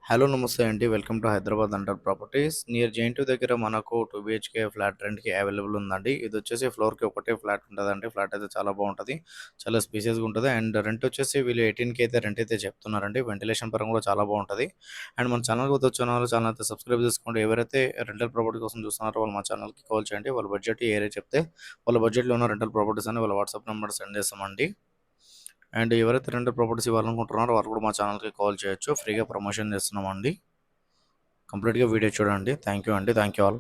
Hello నమస్తే అండి. Welcome to Hyderabad under properties. Near JNTU దగ్గర మనకు 2 బీహెచ్‌కే ఫ్లాట్ రెంట్‌కి అవైలబుల్ ఉందండి. ఇదొచ్చేసి ఫ్లోర్‌కి ఒకటే ఫ్లాట్ ఉంటదండి. ఫ్లాట్ అయితే చాలా బావుంటది. చాలా స్పేషియస్‌గా ఉంటది. అండ్ రెంట్ వచ్చేసి వీళ్ళు 18,000 అయితే రెంట్ అయితే చెప్తున్నారండి. వెంటిలేషన్ పరంగా కూడా చాలా బావుంటది. అండ్ మన ఛానల్‌కి కొత్తగా వచ్చిన వాళ్ళు ఛానల్ అయితే సబ్స్క్రైబ్ చేసుకోండి. ఎవరైతే రెంటల్ ప్రాపర్టీ కోసం చూస్తున్నారో వాళ్ళు మా ఛానల్‌కి కాల్ చేయండి. వాళ్ళ బడ్జెట్ ఈ ఏరియా చెప్తే వాళ్ళ బడ్జెట్‌లో ఉన్న రెంటల్ ప్రాపర్టీస్ అని వాళ్ళ వాట్సాప్ నంబర్ సెండ్ చేస్తామండి. అండ్ ఎవరైతే రెంటల్ ప్రాపర్టీస్ ఇవ్వాలనుకుంటున్నారో వాళ్ళు కూడా మా ఛానల్‌కి కాల్ చేయొచ్చు. ఫ్రీగా ప్రమోషన్ చేస్తున్నామండి. కంప్లీట్‌గా వీడియో చూడండి. థ్యాంక్ యూ అండి. Thank you all.